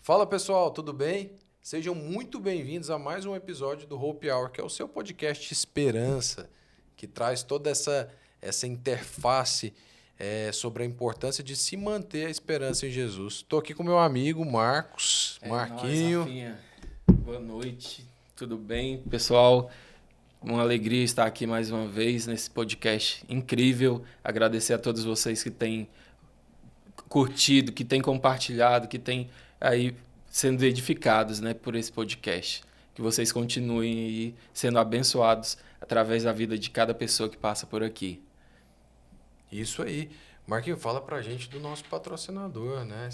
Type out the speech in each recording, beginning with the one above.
Fala pessoal, tudo bem? Sejam muito bem-vindos a mais um episódio do Hope Hour, que é o seu podcast Esperança, que traz toda essa interface sobre a importância de se manter a esperança em Jesus. Estou aqui com meu amigo Marcos, Marquinho. Nóis, Rafinha. Boa noite, tudo bem, pessoal? Uma alegria estar aqui mais uma vez nesse podcast incrível. Agradecer a todos vocês que têm curtido, que têm compartilhado, que têm aí sendo edificados, né, por esse podcast. Que vocês continuem aí sendo abençoados através da vida de cada pessoa que passa por aqui. Isso aí. Marquinho, fala pra gente do nosso patrocinador, né?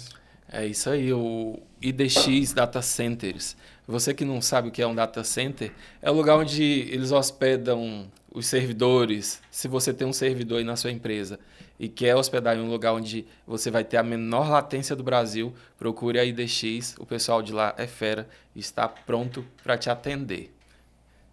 É isso aí, o IDX Data Centers. Você que não sabe o que é um data center, é o lugar onde eles hospedam os servidores. Se você tem um servidor aí na sua empresa e quer hospedar em um lugar onde você vai ter a menor latência do Brasil, procure a IDX. O pessoal de lá é fera e está pronto para te atender.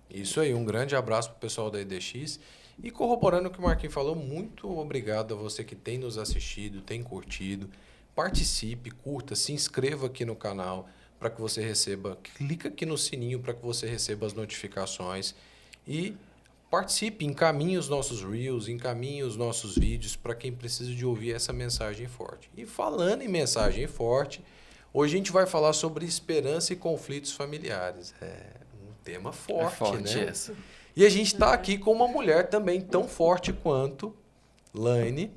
Isso aí, um grande abraço pro pessoal da IDX. E corroborando o que o Marquinhos falou, muito obrigado a você que tem nos assistido, tem curtido. Participe, curta, se inscreva aqui no canal para que você receba, clica aqui no sininho para que você receba as notificações e participe, encaminhe os nossos Reels, encaminhe os nossos vídeos para quem precisa de ouvir essa mensagem forte. E falando em mensagem forte, hoje a gente vai falar sobre esperança e conflitos familiares. É um tema forte, forte né? essa. E a gente está aqui com uma mulher também tão forte quanto Laine,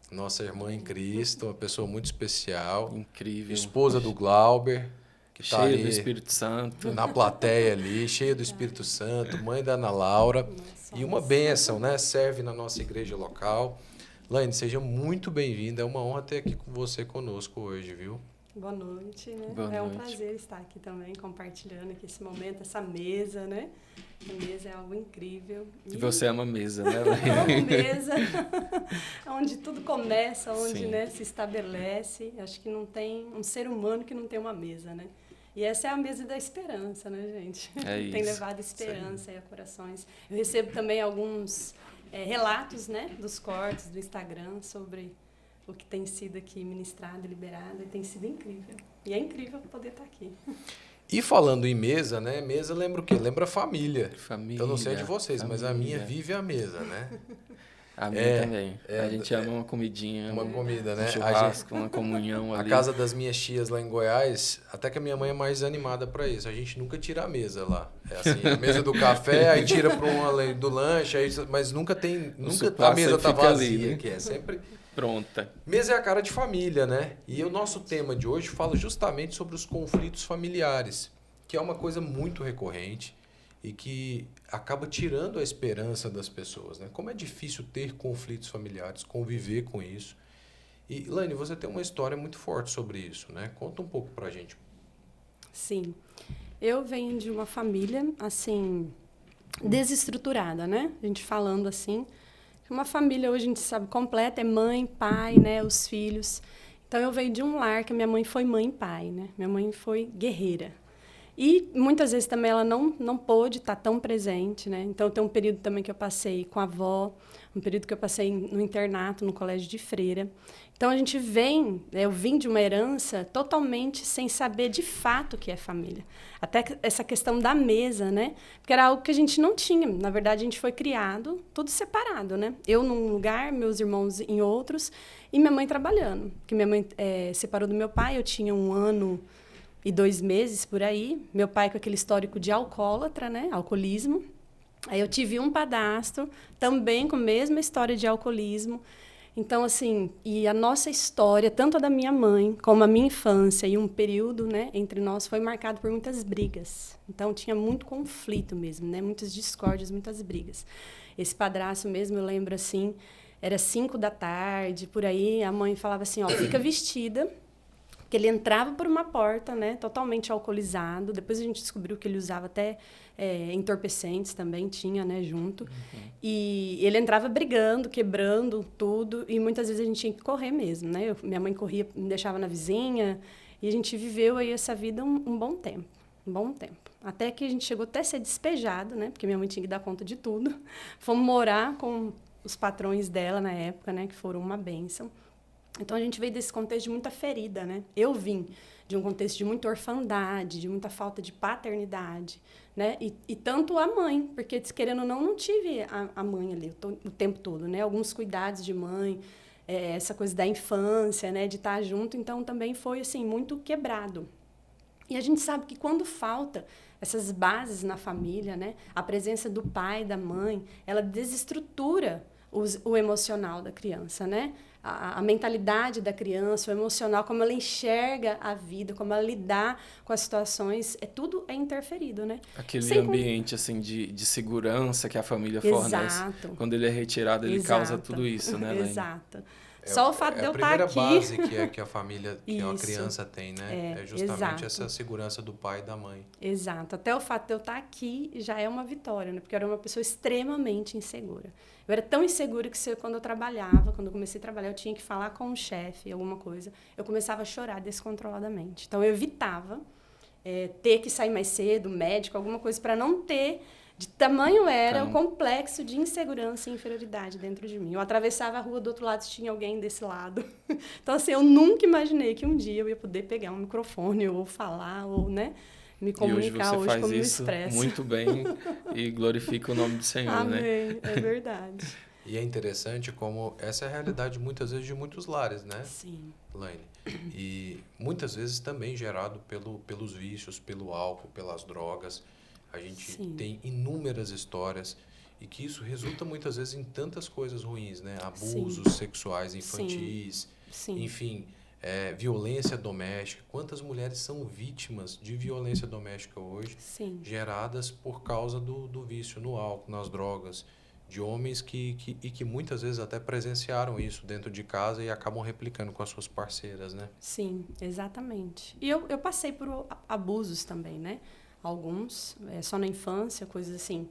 nossa irmã em Cristo, uma pessoa muito especial. Incrível. Esposa do Glauber, que está Cheio ali do Espírito Santo. na plateia ali, cheia do Espírito Santo, mãe da Ana Laura. E uma bênção, né? Serve na nossa igreja local. Laine, seja muito bem-vinda. É uma honra ter aqui com você conosco hoje, viu? Boa noite, né? Boa é um noite. prazer estar aqui também, compartilhando aqui esse momento, essa mesa, né? A mesa é algo incrível. E você ama mesa, né, Eu Laine? amo mesa, onde tudo começa, onde, Sim. né, se estabelece. Acho que não tem um ser humano que não tem uma mesa, né? E essa é a mesa da esperança, né, gente? É Tem isso. levado esperança aí a corações. Eu recebo também alguns relatos, né, dos cortes do Instagram sobre o que tem sido aqui ministrado, liberado, e tem sido incrível. E é incrível poder estar aqui. E falando em mesa, né? Mesa lembra o quê? Lembra família. Família. Então não sei de vocês, mas a minha família. vive a mesa, né? A minha também. A gente ama uma comidinha, Uma comida, né? um churrasco, uma comunhão A ali. casa das minhas tias lá em Goiás, até que a minha mãe é mais animada para isso. A gente nunca tira a mesa lá. É assim, a mesa do café, aí tira para uma do lanche, aí, mas nunca a mesa tá fica ali, vazia, né? que é sempre. Pronta. Mesa é a cara de família, né? E o nosso tema de hoje fala justamente sobre os conflitos familiares, que é uma coisa muito recorrente e que acaba tirando a esperança das pessoas, né? Como é difícil ter conflitos familiares, conviver com isso. E, Laine, você tem uma história muito forte sobre isso, né? Conta um pouco pra gente. Sim. Eu venho de uma família, assim, desestruturada, né? A gente falando assim. Uma família, hoje a gente sabe, completa, é mãe, pai, né? Os filhos. Então, eu venho de um lar que minha mãe foi mãe e pai, né? Minha mãe foi guerreira. E, muitas vezes, também ela não pôde estar tão presente, né? Então, tem um período também que eu passei com a avó, um período que eu passei no internato, no colégio de freira. Então, a gente eu vim de uma herança totalmente sem saber de fato o que é família. Até essa questão da mesa, né? Porque era algo que a gente não tinha. Na verdade, a gente foi criado tudo separado, né? Eu num lugar, meus irmãos em outros, e minha mãe trabalhando. Porque minha mãe separou do meu pai, eu tinha 1 ano e 2 meses por aí. Meu pai com aquele histórico de alcoólatra, né? Alcoolismo. Aí eu tive um padrasto, também com a mesma história de alcoolismo. Então, assim, e a nossa história, tanto a da minha mãe, como a minha infância e um período, né, entre nós, foi marcado por muitas brigas. Então, tinha muito conflito mesmo, né, muitas discórdias, muitas brigas. Esse padrasto mesmo, eu lembro, assim, era 5 da tarde, por aí, a mãe falava assim, ó, fica vestida, que ele entrava por uma porta, né, totalmente alcoolizado. Depois a gente descobriu que ele usava até entorpecentes também, tinha, né, junto. Uhum. E ele entrava brigando, quebrando tudo, e muitas vezes a gente tinha que correr mesmo, né? Minha mãe corria, me deixava na vizinha, e a gente viveu aí essa vida um bom tempo, um bom tempo. Até que a gente chegou até a ser despejado, né, porque minha mãe tinha que dar conta de tudo. Fomos morar com os patrões dela na época, né, que foram uma bênção. Então, a gente veio desse contexto de muita ferida, né? Eu vim de um contexto de muita orfandade, de muita falta de paternidade, né? E tanto a mãe, porque, querendo ou não, não tive a mãe ali o tempo todo, né? Alguns cuidados de mãe, essa coisa da infância, né? De estar junto, então, também foi, assim, muito quebrado. E a gente sabe que quando falta essas bases na família, né? A presença do pai, da mãe, ela desestrutura o emocional da criança, né? A mentalidade da criança, o emocional, como ela enxerga a vida, como ela lidar com as situações, tudo é interferido, né? Aquele ambiente assim de segurança que a família fornece. Exato. Quando ele é retirado, ele causa tudo isso, né, Laine? Exato. Só o fato de eu estar aqui... É a primeira base que a família, que a Isso. criança tem, né? É justamente Exato. essa segurança do pai e da mãe. Exato. Até o fato de eu estar aqui já é uma vitória, né? Porque eu era uma pessoa extremamente insegura. Eu era tão insegura que quando eu trabalhava, quando eu comecei a trabalhar, eu tinha que falar com o chefe, alguma coisa, eu começava a chorar descontroladamente. Então, eu evitava ter que sair mais cedo, médico, alguma coisa, para não ter... De tamanho era o complexo de insegurança e inferioridade dentro de mim. Eu atravessava a rua do outro lado se tinha alguém desse lado. Então, assim, eu nunca imaginei que um dia eu ia poder pegar um microfone ou falar, ou, né, me comunicar. E hoje você faz como eu isso expresso. muito bem e glorifica o nome do Senhor, Amém. né? É verdade. E é interessante como essa é a realidade, muitas vezes, de muitos lares, né? Sim. Laine? E muitas vezes também gerado pelos vícios, pelo álcool, pelas drogas. A gente tem inúmeras histórias e que isso resulta muitas vezes em tantas coisas ruins, né? Abusos sexuais infantis, enfim, violência doméstica. Quantas mulheres são vítimas de violência doméstica hoje, geradas por causa do vício no álcool, nas drogas, de homens que muitas vezes até presenciaram isso dentro de casa e acabam replicando com as suas parceiras, né? Sim, exatamente. E eu passei por abusos também, né? Alguns, só na infância, coisas assim,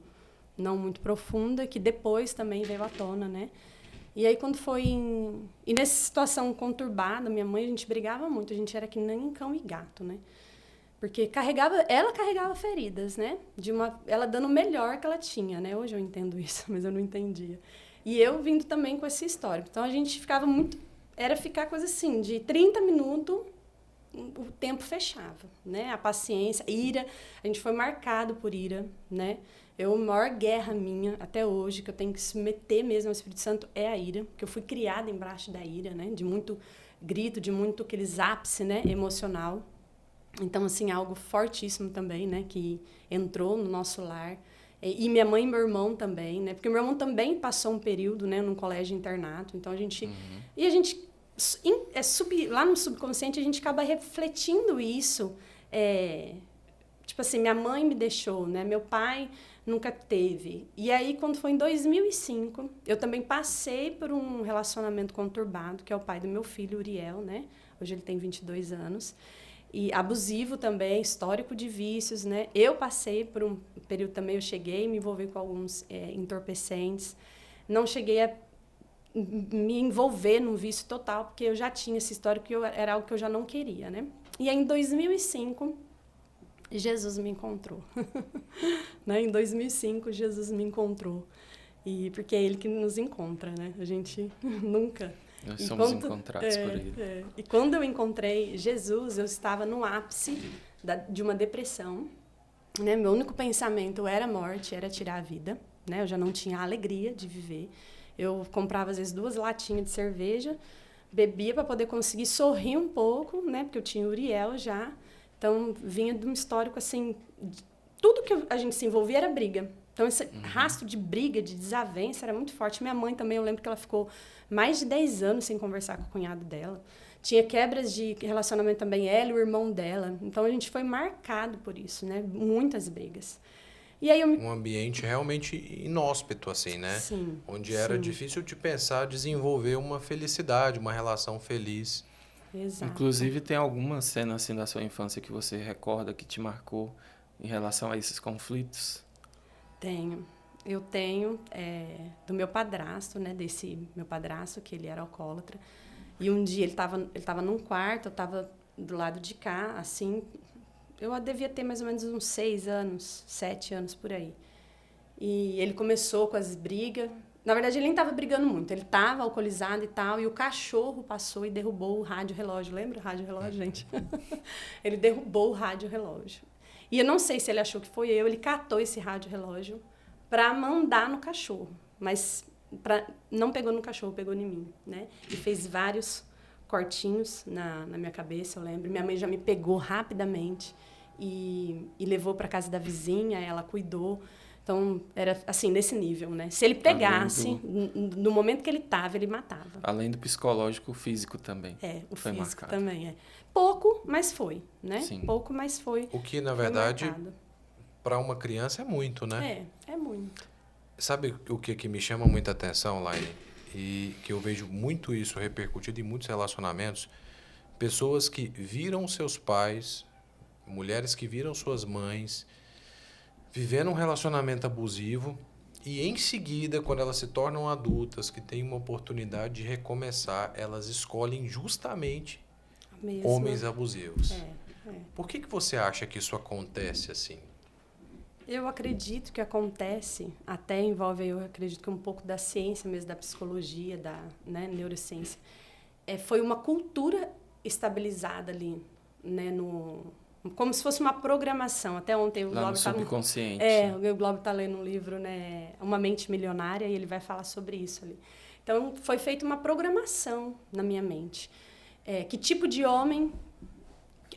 não muito profunda, que depois também veio à tona, né? E aí, quando foi E nessa situação conturbada, minha mãe, a gente brigava muito, a gente era que nem cão e gato, né? Porque ela carregava feridas, né? Ela dando o melhor que ela tinha, né? Hoje eu entendo isso, mas eu não entendia. E eu vindo também com esse histórico. Então, a gente ficava muito... Era ficar coisa assim, de 30 minutos... o tempo fechava, né? A paciência, ira, a gente foi marcado por ira, né? A maior guerra minha até hoje, que eu tenho que submeter mesmo ao Espírito Santo, é a ira, porque eu fui criada embaixo da ira, né? De muito grito, de muito aqueles ápice, né? Emocional. Então, assim, algo fortíssimo também, né? Que entrou no nosso lar. E minha mãe e meu irmão também, né? Porque meu irmão também passou um período, né? Num colégio internato. Então, a gente... E a gente... lá no subconsciente a gente acaba refletindo isso, tipo assim, minha mãe me deixou, né? Meu pai nunca teve. E aí, quando foi em 2005, eu também passei por um relacionamento conturbado, que é o pai do meu filho, Uriel, né? Hoje ele tem 22 anos. E abusivo também, histórico de vícios, né? Eu passei por um período também, eu cheguei a me envolver com alguns entorpecentes. Não cheguei a me envolver num vício total, porque eu já tinha essa história que era algo que eu já não queria, né? E aí, em 2005, Jesus me encontrou. Né? Em 2005, Jesus me encontrou. Porque é Ele que nos encontra, né? A gente nunca... Nós somos encontrados por Ele. E quando eu encontrei Jesus, eu estava no ápice de uma depressão, né? Meu único pensamento era morte, era tirar a vida, né? Eu já não tinha a alegria de viver. Eu comprava, às vezes, 2 latinhas de cerveja, bebia para poder conseguir sorrir um pouco, né? Porque eu tinha Uriel já. Então, vinha de um histórico, assim... Tudo que a gente se envolvia era briga. Então, esse rastro de briga, de desavença, era muito forte. Minha mãe também, eu lembro que ela ficou mais de 10 anos sem conversar com o cunhado dela. Tinha quebras de relacionamento também, ela e o irmão dela. Então, a gente foi marcado por isso, né? Muitas brigas. E aí Um ambiente realmente inóspito, assim, né? Sim. Onde era difícil de pensar desenvolver uma felicidade, uma relação feliz. Exato. Inclusive, tem alguma cena assim da sua infância que você recorda, que te marcou em relação a esses conflitos? Tenho. Eu tenho do meu padrasto, né? Desse meu padrasto, que ele era alcoólatra. E um dia ele tava num quarto, eu estava do lado de cá, assim... Eu devia ter mais ou menos uns 6 anos, 7 anos por aí. E ele começou com as brigas Na verdade, ele nem estava brigando muito. Ele estava alcoolizado e tal, e o cachorro passou e derrubou o rádio-relógio. Lembra o rádio-relógio, gente? Ele derrubou o rádio-relógio. E eu não sei se ele achou que foi eu, ele catou esse rádio-relógio para mandar no cachorro. Mas não pegou no cachorro, pegou em mim, né? E fez vários cortinhos na minha cabeça, eu lembro. Minha mãe já me pegou rapidamente e levou para casa da vizinha, ela cuidou. Então, era assim, nesse nível, né? Se ele pegasse, no momento que ele estava, ele matava. Além do psicológico, o físico também. O foi físico marcado. também, Pouco, mas foi, né? Sim. Pouco, mas foi. O que, na verdade, para uma criança é muito, né? É muito. Sabe o que me chama muita atenção, Laine? E que eu vejo muito isso repercutido em muitos relacionamentos? Pessoas que viram seus pais, mulheres que viram suas mães, vivendo um relacionamento abusivo e, em seguida, quando elas se tornam adultas, que têm uma oportunidade de recomeçar, elas escolhem justamente homens abusivos. Por que você acha que isso acontece assim? Eu acredito que acontece, até envolve, eu acredito que um pouco da ciência mesmo, da psicologia, da neurociência. Foi uma cultura estabilizada ali, né, como se fosse uma programação. Até ontem o Globo está subconsciente. O Globo está lendo um livro, né, Uma Mente Milionária, e ele vai falar sobre isso ali. Então, foi feita uma programação na minha mente. Que tipo de homem...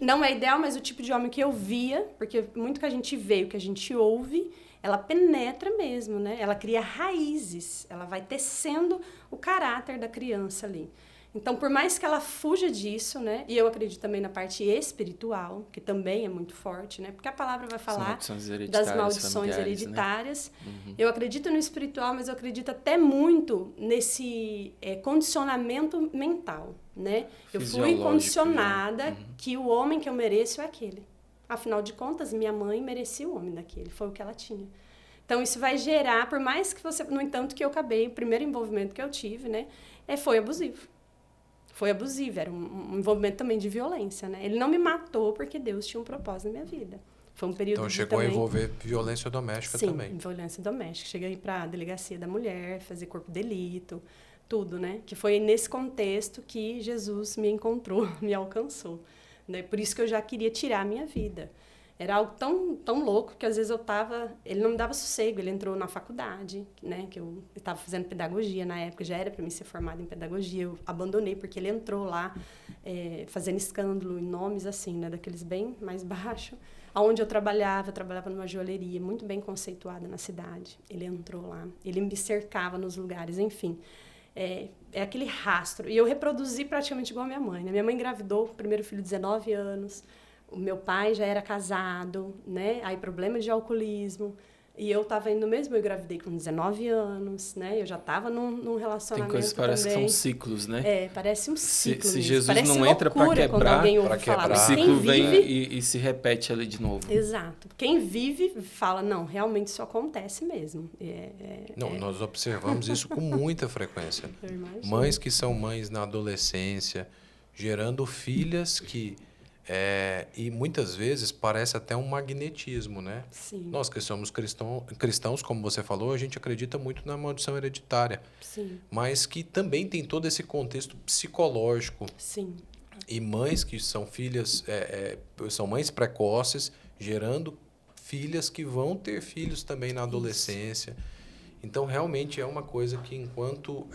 Não é ideal, mas o tipo de homem que eu via, porque muito que a gente vê, o que a gente ouve, ela penetra mesmo, né? Ela cria raízes, ela vai tecendo o caráter da criança ali. Então, por mais que ela fuja disso, né? E eu acredito também na parte espiritual, que também é muito forte, né? Porque a palavra vai falar das maldições hereditárias. Né? Uhum. Eu acredito no espiritual, mas eu acredito até muito nesse condicionamento mental, né? Eu fui condicionada que o homem que eu mereço é aquele. Afinal de contas, minha mãe merecia o homem daquele, foi o que ela tinha. Então, isso vai gerar, por mais que você... No entanto, que eu acabei, o primeiro envolvimento que eu tive, né? Foi abusivo. Foi abusivo, era um envolvimento também de violência, né? Ele não me matou porque Deus tinha um propósito na minha vida. Foi um período então, chegou a envolver violência doméstica também. Sim, violência doméstica. Cheguei para a delegacia da mulher, fazer corpo de delito, tudo, né? Que foi nesse contexto que Jesus me encontrou, me alcançou. Né? Por isso que eu já queria tirar a minha vida. Era algo tão louco que às vezes ele não me dava sossego. Ele entrou na faculdade, né? Que eu estava fazendo pedagogia na época, já era para mim ser formada em pedagogia. Eu abandonei porque ele entrou lá fazendo escândalo em nomes assim, né? Daqueles bem mais baixos. Aonde eu trabalhava numa joalheria muito bem conceituada na cidade. Ele entrou lá, ele me cercava nos lugares, enfim. É aquele rastro. E eu reproduzi praticamente igual a minha mãe. Né? Minha mãe engravidou, o primeiro filho, 19 anos. O meu pai já era casado, né? Aí problema de alcoolismo. E eu estava indo mesmo, eu engravidei com 19 anos, né? Eu já estava num relacionamento. Tem coisas que parece que são ciclos, né? Parece um ciclo. Se Jesus parece não entra para quebrar, falar, o ciclo vem e se repete ali de novo. Exato. Quem vive fala, não, realmente isso acontece mesmo. Nós observamos isso com muita frequência. Mães que são mães na adolescência, gerando filhas que... e muitas vezes parece até um magnetismo, né? Sim. Nós que somos cristãos, como você falou, a gente acredita muito na maldição hereditária. Sim. Mas que também tem todo esse contexto psicológico. Sim. E mães que são filhas, são mães precoces, gerando filhas que vão ter filhos também na adolescência. Isso. Então, realmente é uma coisa que enquanto...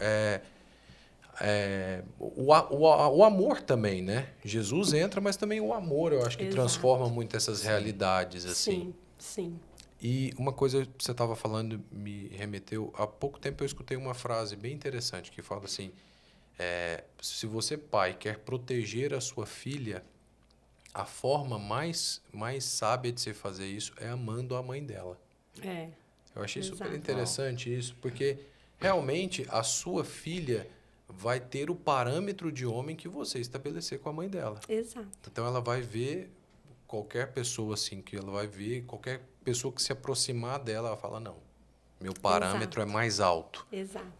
o amor também, né? Jesus entra, mas também o amor, eu acho que transforma muito essas realidades, assim. Sim. E uma coisa que você estava falando me remeteu... Há pouco tempo eu escutei uma frase bem interessante que fala assim, se você, pai, quer proteger a sua filha, a forma mais sábia de se fazer isso é amando a mãe dela. Eu achei super interessante isso, porque realmente a sua filha... vai ter o parâmetro de homem que você estabelecer com a mãe dela. Exato. Então, ela vai ver qualquer pessoa assim, que ela vai ver, qualquer pessoa que se aproximar dela, ela fala, não, meu parâmetro é mais alto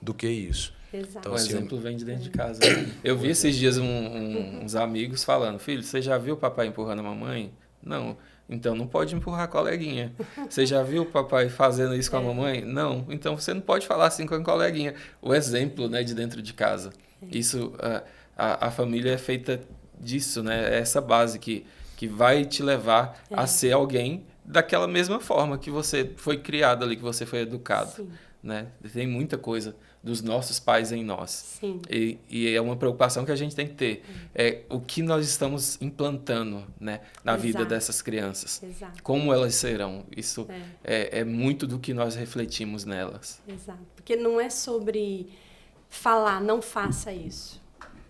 do que isso. Exato. Então, assim, exemplo vem de dentro de casa. Eu vi esses dias uns amigos falando, filho, você já viu o papai empurrando a mamãe? Não. Então não pode empurrar a coleguinha. Você já viu o papai fazendo isso com a mamãe? Não. Então você não pode falar assim com a coleguinha. O exemplo, né, de dentro de casa. Isso, a família é feita disso, né? É essa base que vai te levar a ser alguém daquela mesma forma que você foi criado ali, que você foi educado. Sim. Né? Tem muita coisa dos nossos pais em nós. Sim. E é uma preocupação que a gente tem que ter. É o que nós estamos implantando, né, na vida dessas crianças. Exato. Como elas serão. Isso é muito do que nós refletimos nelas. Exato. Porque não é sobre falar, não faça isso.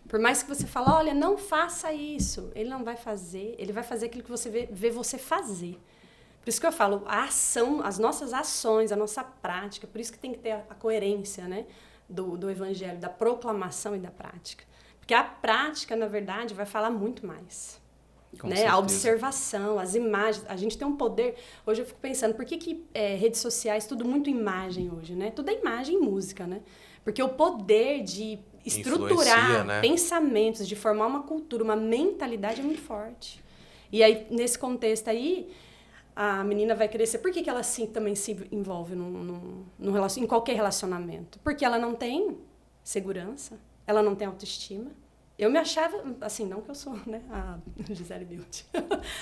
Por mais que você fale, olha, não faça isso, ele não vai fazer, ele vai fazer aquilo que você vê você fazer. Por isso que eu falo, a ação, as nossas ações, a nossa prática, por isso que tem que ter a coerência, né, do evangelho, da proclamação e da prática. Porque a prática, na verdade, vai falar muito mais. Né? A observação, as imagens, a gente tem um poder. Hoje eu fico pensando, por que redes sociais, tudo muito imagem hoje, né? Tudo é imagem e música, né? Porque o poder de estruturar, né, pensamentos, de formar uma cultura, uma mentalidade é muito forte. E aí, nesse contexto aí, a menina vai crescer. Por que ela também se envolve em qualquer relacionamento? Porque ela não tem segurança, ela não tem autoestima. Eu me achava, assim, não que eu sou, né, a Gisele Bündchen,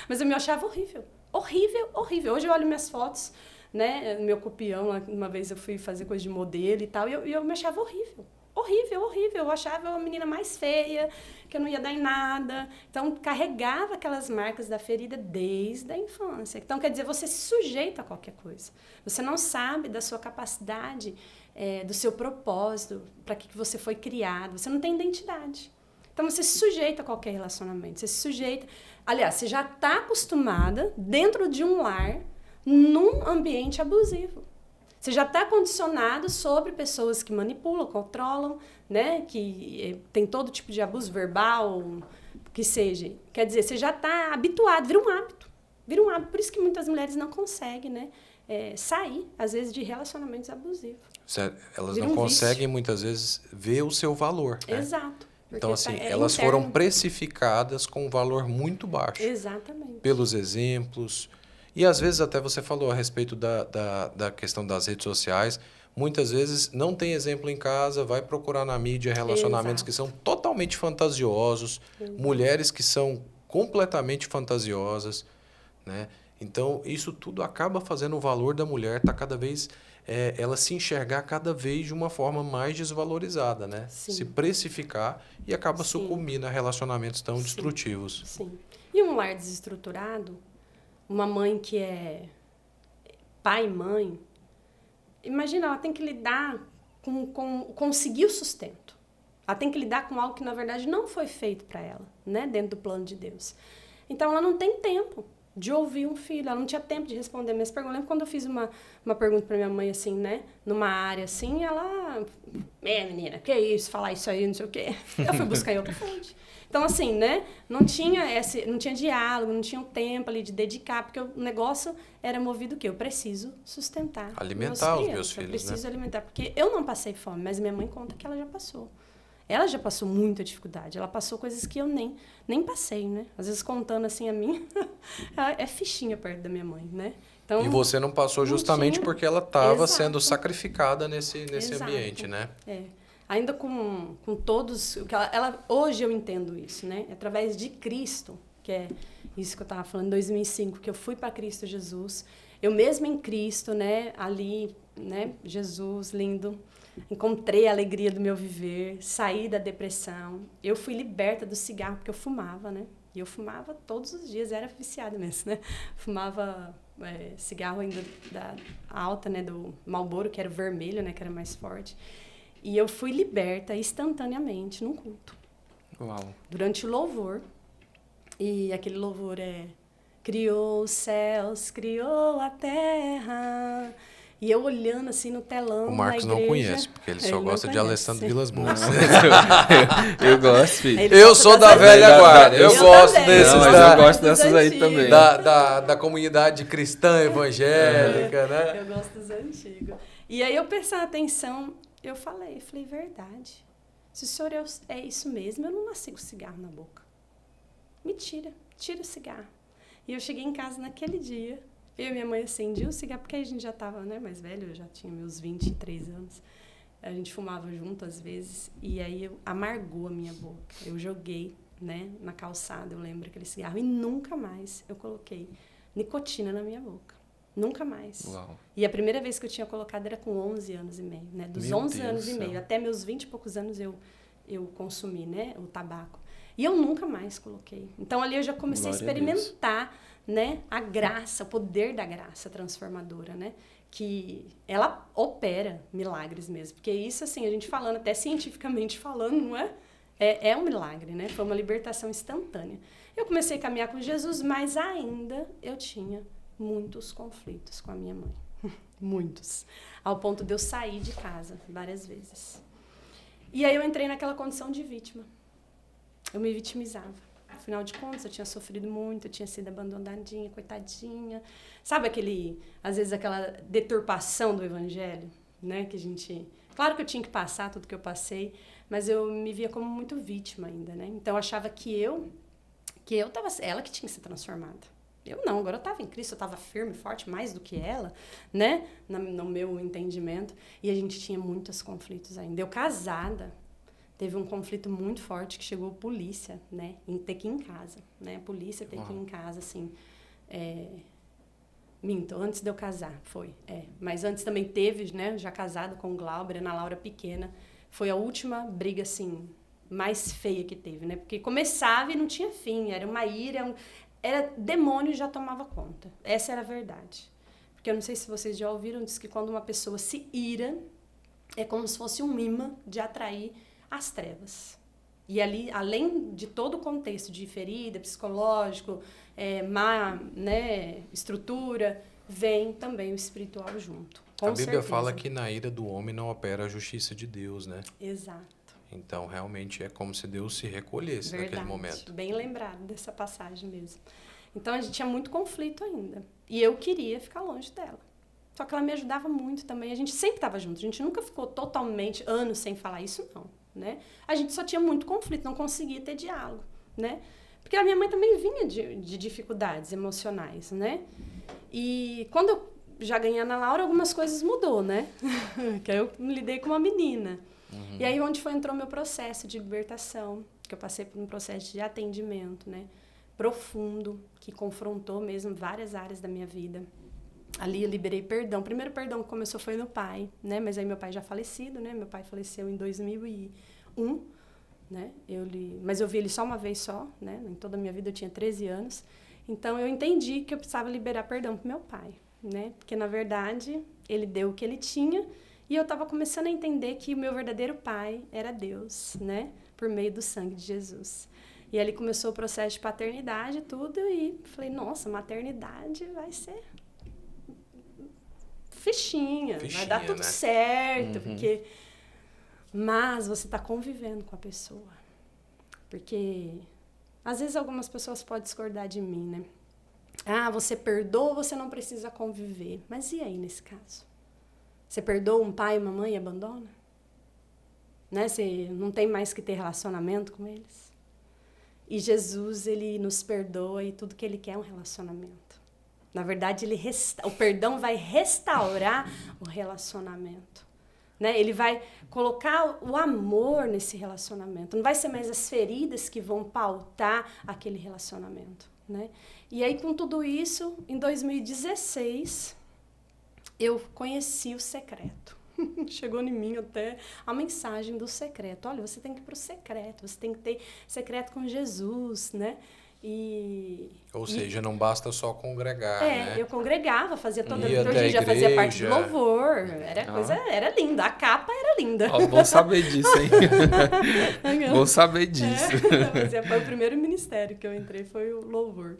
mas eu me achava horrível. Horrível, horrível. Hoje eu olho minhas fotos, né, meu copião, uma vez eu fui fazer coisa de modelo e tal, e eu me achava horrível. Horrível, horrível. Eu achava a menina mais feia, que eu não ia dar em nada. Então, carregava aquelas marcas da ferida desde a infância. Então, quer dizer, você se sujeita a qualquer coisa. Você não sabe da sua capacidade, do seu propósito, para que você foi criado. Você não tem identidade. Então, você se sujeita a qualquer relacionamento. Você se sujeita... Aliás, você já está acostumada, dentro de um lar, num ambiente abusivo. Você já está condicionado sobre pessoas que manipulam, controlam, né? Que tem todo tipo de abuso verbal, que seja. Quer dizer, você já está habituado, vira um hábito. Vira um hábito. Por isso que muitas mulheres não conseguem, né, sair, às vezes, de relacionamentos abusivos. Elas não conseguem, muitas vezes, ver o seu valor. Né? Exato. Então, assim, elas foram precificadas com um valor muito baixo. Exatamente. Pelos exemplos. E, às vezes, até você falou a respeito da questão das redes sociais. Muitas vezes não tem exemplo em casa, vai procurar na mídia relacionamentos que são totalmente fantasiosos, mulheres que são completamente fantasiosas, né? Então, isso tudo acaba fazendo o valor da mulher estar cada vez... ela se enxergar cada vez de uma forma mais desvalorizada, né? Sim. Se precificar e acaba sucumbindo a relacionamentos tão destrutivos. Sim. E um lar desestruturado, uma mãe que é pai e mãe, imagina, ela tem que lidar com conseguir o sustento. Ela tem que lidar com algo que, na verdade, não foi feito para ela, né? Dentro do plano de Deus. Então, ela não tem tempo de ouvir um filho, ela não tinha tempo de responder minhas perguntas. Eu lembro quando eu fiz uma pergunta para minha mãe, assim, né, numa área assim, ela, menina, que isso, falar isso aí, não sei o quê. Eu fui buscar em outra fonte. Então, assim, né, não tinha diálogo, não tinha um tempo ali de dedicar, porque o negócio era movido o quê? Eu preciso sustentar. Alimentar os meus filhos, eu preciso alimentar, porque eu não passei fome, mas minha mãe conta que ela já passou. Ela já passou muita dificuldade. Ela passou coisas que eu nem passei, né? Às vezes, contando assim a mim, é fichinha perto da minha mãe, né? Então, e você não passou justamente porque ela estava sendo sacrificada nesse ambiente, né? Ainda com todos... hoje eu entendo isso, né? Através de Cristo, que é isso que eu estava falando, em 2005, que eu fui para Cristo Jesus. Eu mesmo em Cristo, né? Ali, né? Jesus, lindo... Encontrei a alegria do meu viver, saí da depressão. Eu fui liberta do cigarro, porque eu fumava, né? E eu fumava todos os dias, era viciada mesmo, né? Fumava cigarro ainda da alta, né? Do Marlboro, que era o vermelho, né? Que era mais forte. E eu fui liberta instantaneamente num culto. Uau. Durante o louvor. E aquele louvor criou os céus, criou a terra... E eu olhando assim no telão. O Marcos na igreja, não conhece, porque ele só gosta de Alessandro Vilas Boas. Eu gosto, filho. Eu sou da velha guarda. Eu gosto desses. Não, mas eu gosto dessas aí também. Da comunidade cristã evangélica, né? Eu gosto dos antigos. E aí eu prestando atenção, eu falei, verdade. Se o senhor é isso mesmo, eu não nasci com cigarro na boca. Me tira o cigarro. E eu cheguei em casa naquele dia, eu e minha mãe acendia o cigarro, porque aí a gente já estava, né, mais velho, eu já tinha meus 23 anos. A gente fumava junto às vezes, e aí amargou a minha boca. Eu joguei, né, na calçada, eu lembro aquele cigarro, e nunca mais eu coloquei nicotina na minha boca. Nunca mais. Uau. E a primeira vez que eu tinha colocado era com 11 anos e meio, né? Dos 11 anos e meio até meus 20 e poucos anos eu consumi, né, o tabaco. E eu nunca mais coloquei. Então ali eu já comecei a experimentar, né, a graça, o poder da graça transformadora, né? Que ela opera milagres mesmo. Porque isso, assim, a gente falando, até cientificamente falando, não é? É um milagre, né? Foi uma libertação instantânea. Eu comecei a caminhar com Jesus, mas ainda eu tinha muitos conflitos com a minha mãe. Muitos. Ao ponto de eu sair de casa várias vezes. E aí eu entrei naquela condição de vítima. Eu me vitimizava. Afinal de contas, eu tinha sofrido muito, eu tinha sido abandonadinha, coitadinha. Sabe às vezes aquela deturpação do evangelho, né? Que a gente... Claro que eu tinha que passar tudo que eu passei, mas eu me via como muito vítima ainda, né? Então eu achava que eu tava... Ela que tinha que ser transformada. Eu não, agora eu estava em Cristo, eu estava firme, forte, mais do que ela, né? No meu entendimento. E a gente tinha muitos conflitos ainda. Eu casada, teve um conflito muito forte que chegou a polícia, né? Em ter que ir em casa, né? A polícia ter que ir em casa, assim. Minto, antes de eu casar, foi. Mas antes também teve, né? Já casado com o Glauber, Ana Laura pequena. Foi a última briga, assim, mais feia que teve, né? Porque começava e não tinha fim. Era uma ira, demônio já tomava conta. Essa era a verdade. Porque eu não sei se vocês já ouviram, diz que quando uma pessoa se ira, é como se fosse um imã de atrair as trevas. E ali, além de todo o contexto de ferida, psicológico, má, né, estrutura, vem também o espiritual junto. Com a Bíblia certeza. fala que na ira do homem não opera a justiça de Deus, né? Exato. Então, realmente, é como se Deus se recolhesse naquele momento. Bem lembrado dessa passagem mesmo. Então, a gente tinha muito conflito ainda. E eu queria ficar longe dela. Só que ela me ajudava muito também. A gente sempre estava junto. A gente nunca ficou totalmente anos sem falar isso, não. Né? A gente só tinha muito conflito, não conseguia ter diálogo. Né? Porque a minha mãe também vinha de dificuldades emocionais. Né? E quando eu já ganhei a Ana Laura, algumas coisas mudou, né? Que aí eu lidei com uma menina. E aí onde entrou meu processo de libertação, que eu passei por um processo de atendimento, né, profundo, que confrontou mesmo várias áreas da minha vida. Ali eu liberei perdão. O primeiro perdão que começou foi no pai, né, mas aí meu pai já falecido, né, meu pai faleceu em 2001, né, mas eu vi ele só uma vez só, né, em toda a minha vida eu tinha 13 anos, então eu entendi que eu precisava liberar perdão pro meu pai, né, porque na verdade ele deu o que ele tinha. E eu estava começando a entender que o meu verdadeiro pai era Deus, né? Por meio do sangue de Jesus. E ali começou o processo de paternidade e tudo. E falei, nossa, maternidade vai ser fichinha, vai dar tudo, né, certo. Porque... Mas você está convivendo com a pessoa. Porque às vezes algumas pessoas podem discordar de mim, né? Ah, você perdoa, você não precisa conviver. Mas e aí nesse caso? Você perdoa um pai e uma mãe e abandona? Né? Você não tem mais que ter relacionamento com eles? E Jesus, ele nos perdoa e tudo que ele quer é um relacionamento. Na verdade, o perdão vai restaurar o relacionamento. Né? Ele vai colocar o amor nesse relacionamento. Não vai ser mais as feridas que vão pautar aquele relacionamento. Né? E aí, com tudo isso, em 2016... eu conheci o secreto. Chegou em mim até a mensagem do secreto. Olha, você tem que ir para o secreto, você tem que ter secreto com Jesus, né? Ou seja, não basta só congregar, né? Eu congregava, fazia toda a liturgia, fazia parte do louvor. Era linda, a capa era linda. Ó, bom saber disso, hein? Bom saber disso. Foi o primeiro ministério que eu entrei, foi o louvor.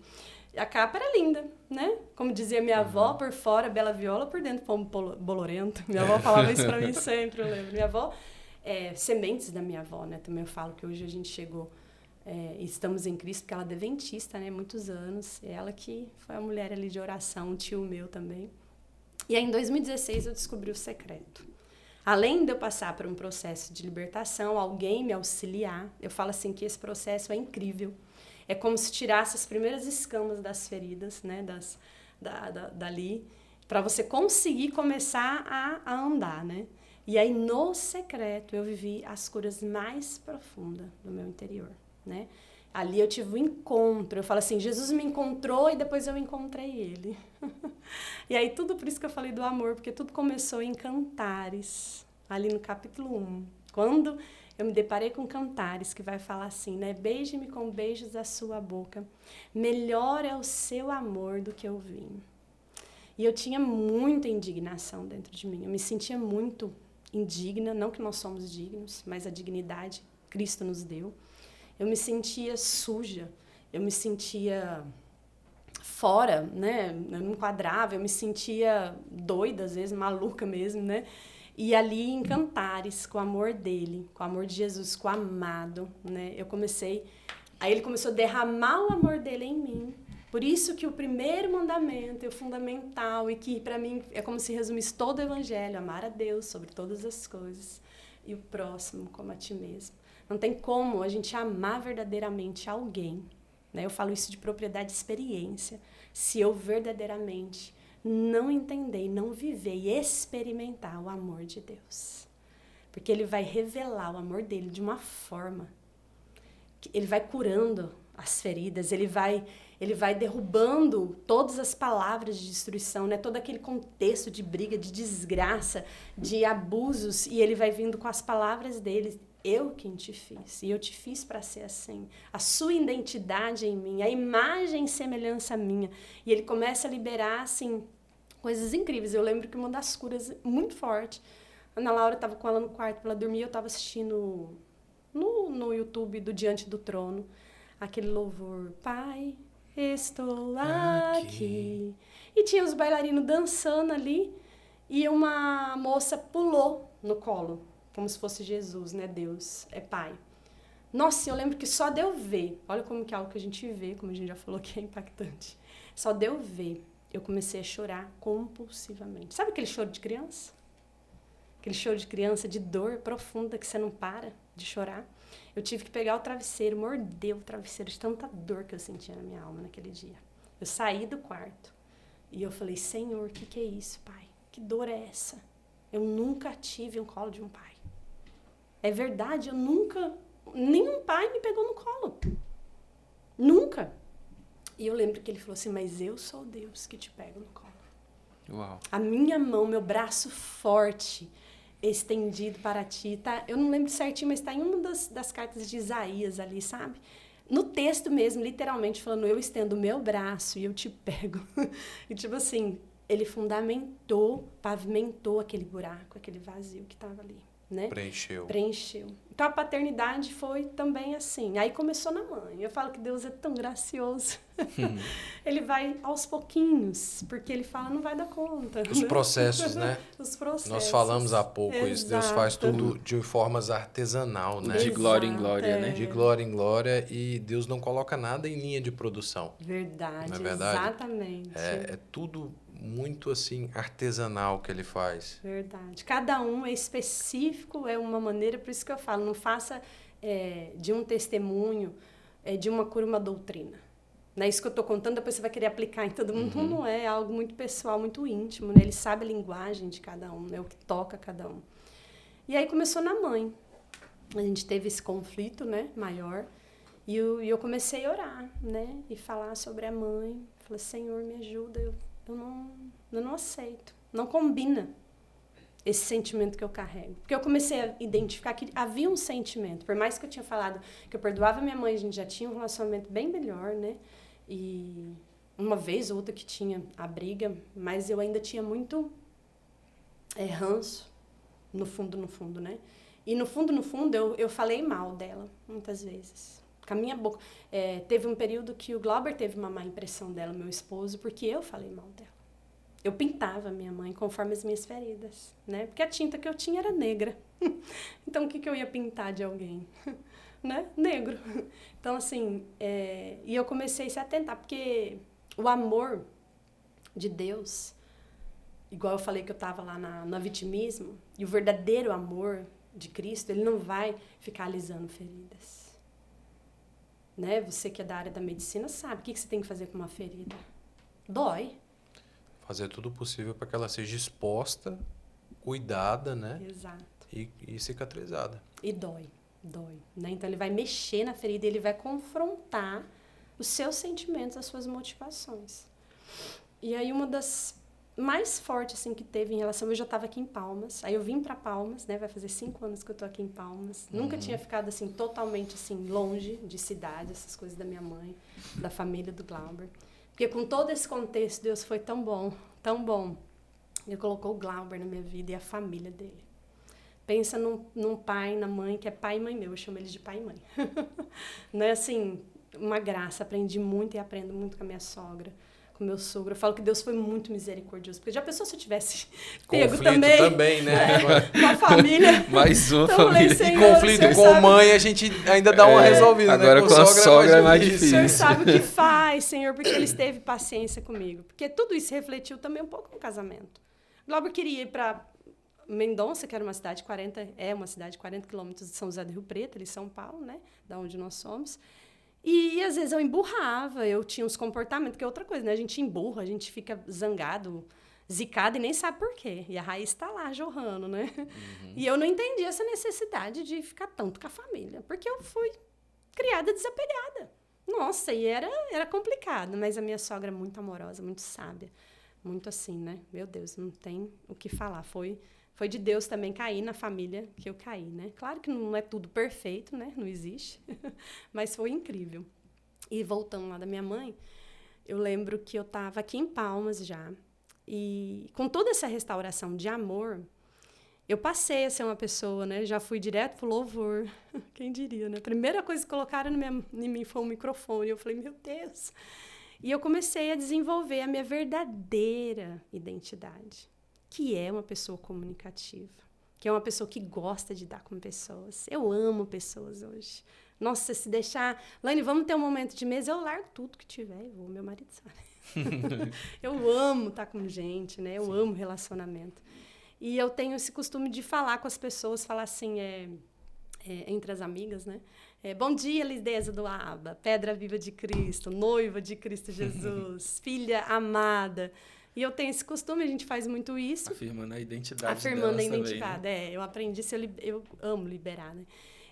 A capa era linda, né? Como dizia minha avó, por fora, bela viola, por dentro, pomo bolorento. Minha avó falava isso pra mim sempre, eu lembro. Minha avó, sementes da minha avó, né? Também eu falo que hoje a gente chegou, estamos em Cristo, porque ela é adventista, né? Muitos anos. Ela que foi a mulher ali de oração, um tio meu também. E aí, em 2016, eu descobri o secreto. Além de eu passar por um processo de libertação, alguém me auxiliar, eu falo assim que esse processo é incrível. É como se tirasse as primeiras escamas das feridas, né? Dali, para você conseguir começar a andar, né? E aí, no secreto, eu vivi as curas mais profundas do meu interior, né? Ali eu tive um encontro. Eu falo assim, Jesus me encontrou e depois eu encontrei ele. E aí, tudo por isso que eu falei do amor, porque tudo começou em Cantares, ali no capítulo 1. Quando eu me deparei com Cantares, que vai falar assim, né? Beije-me com beijos da sua boca. Melhor é o seu amor do que o vinho. E eu tinha muita indignação dentro de mim. Eu me sentia muito indigna, não que nós somos dignos, mas a dignidade Cristo nos deu. Eu me sentia suja, eu me sentia fora, né? Eu não enquadrava, eu me sentia doida, às vezes, maluca mesmo, né? E ali em Cantares, com o amor dele, com o amor de Jesus, com o amado, né? Aí ele começou a derramar o amor dele em mim. Por isso que o primeiro mandamento é o fundamental e que para mim é como se resumisse todo o evangelho, amar a Deus sobre todas as coisas e o próximo como a ti mesmo. Não tem como a gente amar verdadeiramente alguém, né? Eu falo isso de propriedade de experiência. Se eu verdadeiramente não entender, e não viver e experimentar o amor de Deus. Porque ele vai revelar o amor dele de uma forma que ele vai curando as feridas, ele vai derrubando todas as palavras de destruição, né? Todo aquele contexto de briga, de desgraça, de abusos, e ele vai vindo com as palavras dele. Eu quem te fiz, e eu te fiz para ser assim. A sua identidade em mim, a imagem e semelhança minha. E ele começa a liberar, assim, coisas incríveis. Eu lembro que uma das curas muito forte, a Ana Laura estava com ela no quarto para ela dormir, eu estava assistindo no YouTube do Diante do Trono, aquele louvor, Pai, estou aqui. E tinha os bailarinos dançando ali, e uma moça pulou no colo, como se fosse Jesus, né? Deus é Pai. Nossa, eu lembro que só de eu ver, olha como que é algo que a gente vê, como a gente já falou que é impactante. Só de eu ver, eu comecei a chorar compulsivamente. Sabe aquele choro de criança? Aquele choro de criança de dor profunda que você não para de chorar. Eu tive que pegar o travesseiro, morder o travesseiro de tanta dor que eu sentia na minha alma naquele dia. Eu saí do quarto e eu falei, Senhor, o que é isso, Pai? Que dor é essa? Eu nunca tive um colo de um pai. É verdade, nenhum pai me pegou no colo. Nunca. E eu lembro que ele falou assim, mas eu sou Deus que te pego no colo. Uau. A minha mão, meu braço forte, estendido para ti, tá? Eu não lembro certinho, mas está em uma das cartas de Isaías ali, sabe? No texto mesmo, literalmente falando, eu estendo o meu braço e eu te pego. E tipo assim, ele pavimentou aquele buraco, aquele vazio que estava ali, né? Preencheu. Então a paternidade foi também assim. Aí começou na mãe. Eu falo que Deus é tão gracioso. Ele vai aos pouquinhos, porque ele fala, não vai dar conta. Os processos, né? Os processos. Nós falamos há pouco isso. Deus faz tudo de formas artesanal, né? De glória em glória, né? De glória em glória, e Deus não coloca nada em linha de produção. Verdade, não é verdade? Exatamente. É tudo muito assim artesanal que ele faz. Verdade. Cada um é específico, é uma maneira, por isso que eu falo, não faça de um testemunho, de uma cura, uma doutrina. Não é isso que eu estou contando, depois você vai querer aplicar em todo mundo. Não é algo muito pessoal, muito íntimo, né? Ele sabe a linguagem de cada um, né? O que toca cada um. E aí começou na mãe. A gente teve esse conflito, né, maior. E eu comecei a orar, né? E falar sobre a mãe. Falei, Senhor, me ajuda, eu não aceito. Não combina esse sentimento que eu carrego. Porque eu comecei a identificar que havia um sentimento. Por mais que eu tinha falado que eu perdoava minha mãe, a gente já tinha um relacionamento bem melhor, né? E uma vez ou outra que tinha a briga, mas eu ainda tinha muito ranço, no fundo, né? E no fundo, eu falei mal dela, muitas vezes. Com a minha boca. Teve um período que o Glauber teve uma má impressão dela, meu esposo, porque eu falei mal dela. Eu pintava minha mãe conforme as minhas feridas, né? Porque a tinta que eu tinha era negra. Então, o que eu ia pintar de alguém? Né? Negro. Então, assim, e eu comecei a se atentar, porque o amor de Deus, igual eu falei que eu estava lá no vitimismo, e o verdadeiro amor de Cristo, ele não vai ficar alisando feridas. né? Você que é da área da medicina sabe o que você tem que fazer com uma ferida. Dói. Fazer tudo possível para que ela seja exposta, cuidada, né? Exato. E cicatrizada. E dói, né? Então ele vai mexer na ferida, ele vai confrontar os seus sentimentos, as suas motivações. E aí uma das mais fortes assim que teve em relação, eu já estava aqui em Palmas, aí eu vim para Palmas, né? Vai fazer 5 anos que eu tô aqui em Palmas. Nunca tinha ficado assim totalmente assim longe de cidade, essas coisas da minha mãe, da família do Glauber. Porque com todo esse contexto, Deus foi tão bom, tão bom. Ele colocou o Glauber na minha vida e a família dele. Pensa num pai, na mãe, que é pai e mãe meu. Eu chamo eles de pai e mãe. Não é assim, uma graça. Aprendi muito e aprendo muito com a minha sogra, com o meu sogro. Eu falo que Deus foi muito misericordioso. Porque já pensou se eu tivesse pego também, né? Com a família. Mais uma Então, família. Senhor, E conflito com mãe, a gente ainda dá uma resolvida, agora né? com a sogra é mais O difícil. Senhor sabe o que faz, Senhor, porque Ele teve paciência comigo. Porque tudo isso refletiu também um pouco no casamento. Glauber queria ir para Mendonça, que era uma cidade uma cidade de 40 quilômetros de São José do Rio Preto, ali em São Paulo, né? Da onde nós somos. E, às vezes, eu emburrava, eu tinha uns comportamentos, que é outra coisa, né? A gente emburra, a gente fica zangado, zicado e nem sabe por quê. E a raiz está lá, jorrando, né? E eu não entendi essa necessidade de ficar tanto com a família, porque eu fui criada desapegada. Nossa, e era complicado, mas a minha sogra é muito amorosa, muito sábia, muito assim, né? Meu Deus, não tem o que falar. Foi de Deus também cair na família que eu caí, né? Claro que não é tudo perfeito, né? Não existe, mas foi incrível. E voltando lá da minha mãe, eu lembro que eu estava aqui em Palmas já, e com toda essa restauração de amor, eu passei a ser uma pessoa, né? Já fui direto pro louvor. Quem diria, né? A primeira coisa que colocaram em mim foi um microfone. Eu falei, meu Deus. E eu comecei a desenvolver a minha verdadeira identidade, que é uma pessoa comunicativa, que é uma pessoa que gosta de dar com pessoas. Eu amo pessoas hoje. Nossa, se deixar... Laine, vamos ter um momento de mesa, eu largo tudo que tiver e vou. Meu marido sabe. Eu amo estar com gente, né? Eu amo relacionamento. E eu tenho esse costume de falar com as pessoas, falar assim, entre as amigas, né? Bom dia, Lideza do Aba, pedra viva de Cristo, noiva de Cristo Jesus, filha amada. E eu tenho esse costume, a gente faz muito isso. Afirmando a identidade Afirmando a identidade, também, né? eu aprendi isso, eu amo liberar, né?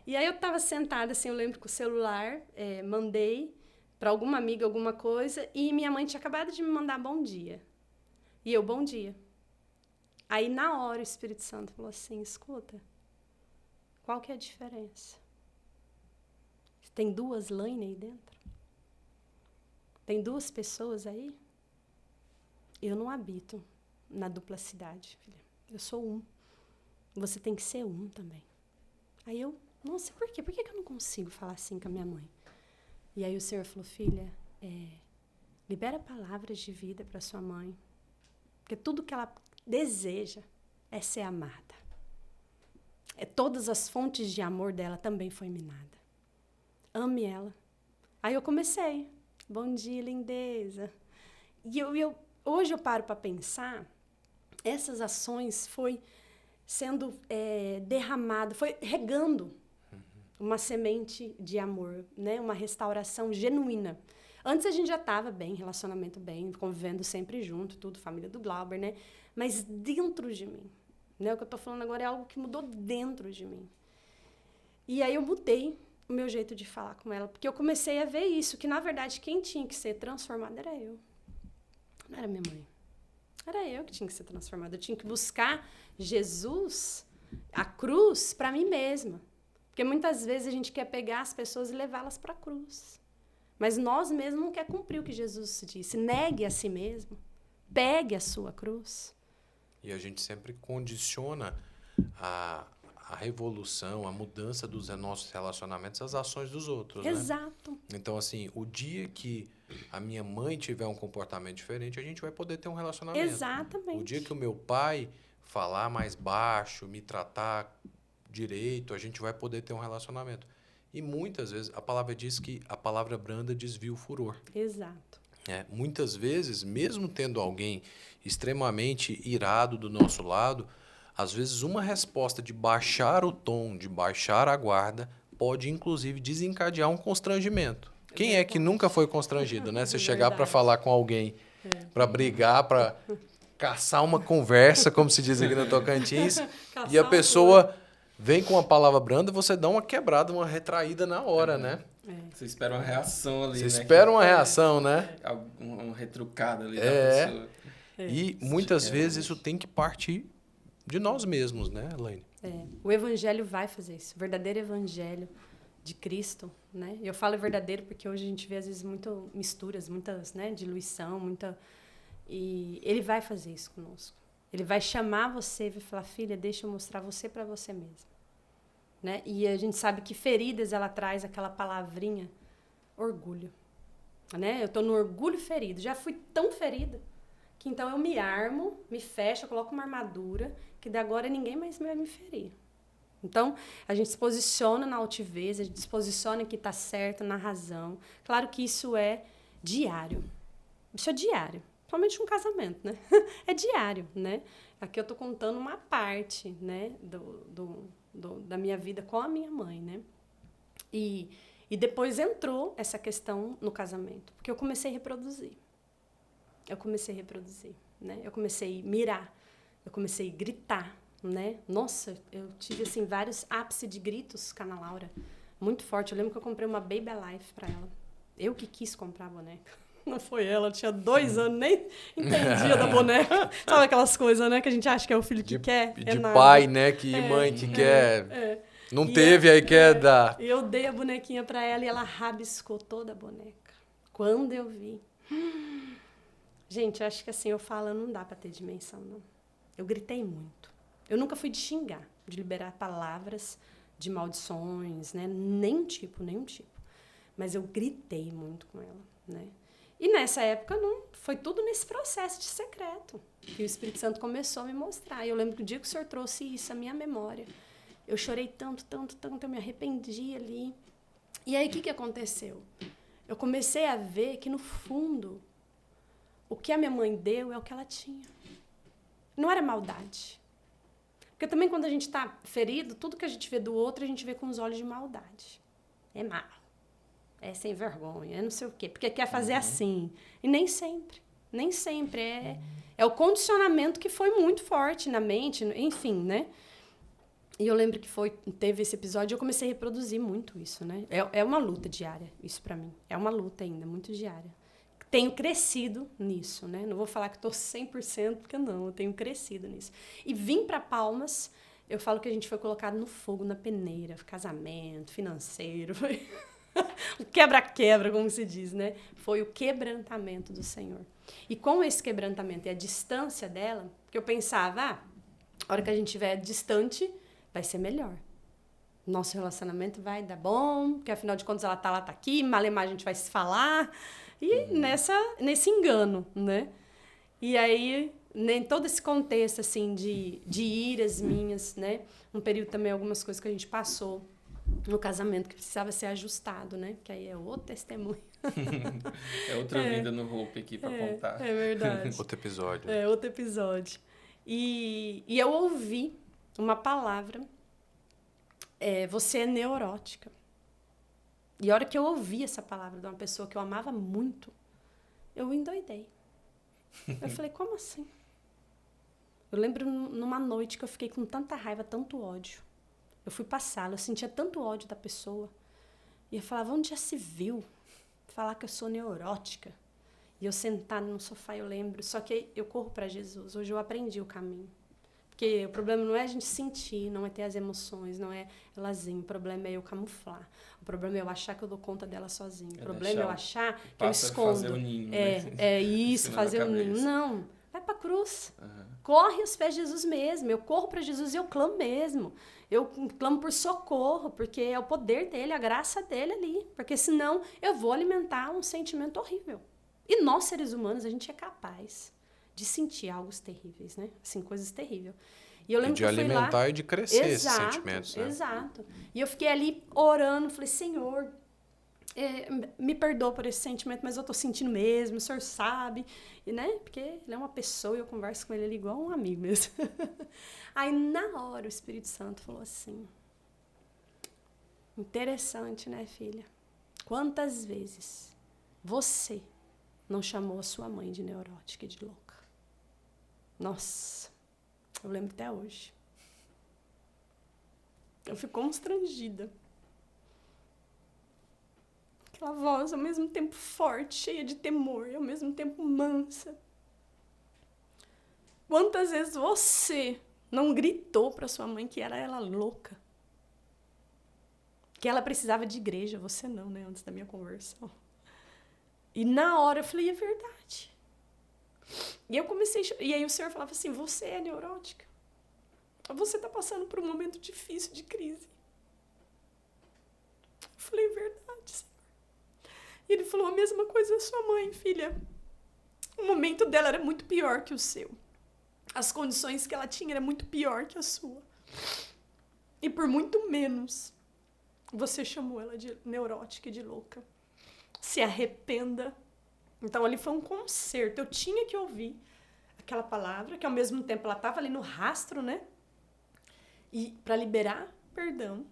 E aí eu estava sentada, assim, eu lembro com o celular, mandei para alguma amiga alguma coisa, e minha mãe tinha acabado de me mandar bom dia. E eu, bom dia. Aí, na hora, o Espírito Santo falou assim, escuta, qual que é a diferença? Tem 2 Laine aí dentro? Tem 2 pessoas aí? Eu não habito na duplacidade, filha. Eu sou um. Você tem que ser um também. Aí eu, nossa, por quê? Por que eu não consigo falar assim com a minha mãe? E aí o Senhor falou, filha, libera palavras de vida para sua mãe. Porque tudo que ela deseja é ser amada. Todas as fontes de amor dela também foi minada. Ame ela. Aí eu comecei. Bom dia, lindeza. E hoje eu paro para pensar, essas ações foi sendo derramada, foi regando uma semente de amor, né? Uma restauração genuína. Antes a gente já estava bem, relacionamento bem, convivendo sempre junto, tudo, família do Glauber, né? Mas dentro de mim, né? O que eu estou falando agora é algo que mudou dentro de mim. E aí eu mudei o meu jeito de falar com ela, porque eu comecei a ver isso, que na verdade quem tinha que ser transformada era eu. Não era minha mãe. Era eu que tinha que ser transformada. Eu tinha que buscar Jesus, a cruz, para mim mesma. Porque muitas vezes a gente quer pegar as pessoas e levá-las para a cruz. Mas nós mesmos não queremos cumprir o que Jesus disse. Negue a si mesmo. Pegue a sua cruz. E a gente sempre condiciona a revolução, a mudança dos nossos relacionamentos às ações dos outros, Exato. Né? Então, assim, o dia que a minha mãe tiver um comportamento diferente, a gente vai poder ter um relacionamento. Exatamente. O dia que o meu pai falar mais baixo, me tratar direito, a gente vai poder ter um relacionamento. E muitas vezes, a palavra diz que a palavra branda desvia o furor. Exato. Muitas vezes, mesmo tendo alguém extremamente irado do nosso lado, às vezes uma resposta de baixar o tom, de baixar a guarda, pode inclusive desencadear um constrangimento. Quem é que nunca foi constrangido, né? Você chegar para Verdade. falar com alguém, para brigar, para caçar uma conversa, como se diz aqui no Tocantins, e a Caçar pessoa vem com uma palavra branda, você dá uma quebrada, uma retraída na hora, né? Você espera uma reação ali, Você né? espera uma reação, né? Um retrucado ali da É. pessoa. E muitas vezes isso tem que partir de nós mesmos, né, Elaine? O evangelho vai fazer isso. O verdadeiro evangelho de Cristo, né? Eu falo verdadeiro porque hoje a gente vê às vezes muito misturas, muitas, né, diluição, muita, e ele vai fazer isso conosco. Ele vai chamar você e vai falar: filha, deixa eu mostrar você para você mesma, né? E a gente sabe que feridas ela traz aquela palavrinha orgulho, né? Eu tô no orgulho ferido, já fui tão ferida que então eu me armo, me fecho, eu coloco uma armadura que de agora ninguém mais vai me ferir. Então, a gente se posiciona na altivez, a gente se posiciona que está certo, na razão. Claro que isso é diário. Isso é diário. Principalmente um casamento, né? É diário, né? Aqui eu estou contando uma parte, né, da minha vida com a minha mãe, né? E depois entrou essa questão no casamento, porque eu comecei a reproduzir. Né? Eu comecei a mirar, eu comecei a gritar, né? Nossa, eu tive assim vários ápices de gritos com a Ana Laura, muito forte. Eu lembro que eu comprei uma Baby Alive para ela. Eu que quis comprar a boneca. Não foi ela, tinha 2 anos, nem entendia da boneca. Sabe aquelas coisas, né? Que a gente acha que é o filho que quer. De pai, né? Que mãe que quer. Não teve, aí quer dar. Eu dei a bonequinha para ela e ela rabiscou toda a boneca. Quando eu vi. Gente, eu acho que assim, eu falo, não dá para ter dimensão, não. Eu gritei muito. Eu nunca fui de xingar, de liberar palavras de maldições, né? Nenhum tipo. Mas eu gritei muito com ela, né? E nessa época não, foi tudo nesse processo de secreto que o Espírito Santo começou a me mostrar. E eu lembro que o dia que o Senhor trouxe isso à minha memória, eu chorei tanto, eu me arrependi ali. E aí o que aconteceu? Eu comecei a ver que no fundo o que a minha mãe deu é o que ela tinha. Não era maldade. Porque também quando a gente está ferido, tudo que a gente vê do outro, a gente vê com os olhos de maldade. É mal. É sem vergonha, é não sei o quê. Porque quer fazer assim. E nem sempre. Nem sempre. É o condicionamento que foi muito forte na mente, enfim, né? E eu lembro que teve esse episódio e eu comecei a reproduzir muito isso, né? É uma luta diária, isso pra mim. É uma luta ainda, muito diária. Tenho crescido nisso, né? Não vou falar que estou 100%, porque não, eu tenho crescido nisso. E vim para Palmas, eu falo que a gente foi colocado no fogo, na peneira, casamento, financeiro, foi o quebra-quebra, como se diz, né? Foi o quebrantamento do Senhor. E com esse quebrantamento e a distância dela, porque eu pensava, a hora que a gente estiver distante, vai ser melhor. Nosso relacionamento vai dar bom, porque afinal de contas ela tá aqui, malemar a gente vai se falar. E nesse engano, né? E aí, em todo esse contexto, assim, de iras minhas, né? Um período também, algumas coisas que a gente passou no casamento que precisava ser ajustado, né? Que aí é outro testemunho. É outra vida no Hope aqui para contar. É verdade. Outro episódio. É outro episódio. E eu ouvi uma palavra, você é neurótica. E a hora que eu ouvi essa palavra de uma pessoa que eu amava muito, eu endoidei. Eu falei, como assim? Eu lembro numa noite que eu fiquei com tanta raiva, tanto ódio. Eu fui pra sala, eu sentia tanto ódio da pessoa. E eu falava, onde já se viu falar que eu sou neurótica? E eu sentada no sofá, eu lembro. Só que eu corro para Jesus. Hoje eu aprendi o caminho. Porque o problema não é a gente sentir, não é ter as emoções, não é elas ir. O problema é eu camuflar. O problema é eu achar que eu dou conta dela sozinho. O problema é eu achar que eu escondo. Fazer o ninho, né? Isso, fazer o ninho. Não, vai para a cruz. Corre aos pés de Jesus mesmo. Eu corro para Jesus e eu clamo mesmo. Eu clamo por socorro, porque é o poder dele, a graça dele ali. Porque senão eu vou alimentar um sentimento horrível. E nós, seres humanos, a gente é capaz de sentir algo terríveis, né? Assim, coisas terríveis. E eu lembro de alimentar e de crescer esses sentimentos, né? Exato. E eu fiquei ali orando, falei, Senhor, me perdoa por esse sentimento, mas eu tô sentindo mesmo, o Senhor sabe, e, né? Porque ele é uma pessoa e eu converso com ele igual um amigo mesmo. Aí, na hora, o Espírito Santo falou assim, interessante, né, filha? Quantas vezes você não chamou a sua mãe de neurótica e de louca? Nossa, eu lembro até hoje. Eu fico constrangida. Aquela voz, ao mesmo tempo forte, cheia de temor, e ao mesmo tempo mansa. Quantas vezes você não gritou para sua mãe que era ela louca? Que ela precisava de igreja, você não, né? Antes da minha conversão. E na hora eu falei, é verdade. E eu comecei, e aí o Senhor falava assim, você é neurótica. Você está passando por um momento difícil de crise. Eu falei, é verdade, Senhor. E ele falou a mesma coisa da sua mãe, filha. O momento dela era muito pior que o seu. As condições que ela tinha eram muito pior que a sua. E por muito menos, você chamou ela de neurótica e de louca. Se arrependa. Então, ali foi um conserto. Eu tinha que ouvir aquela palavra, que ao mesmo tempo ela estava ali no rastro, né? E para liberar perdão.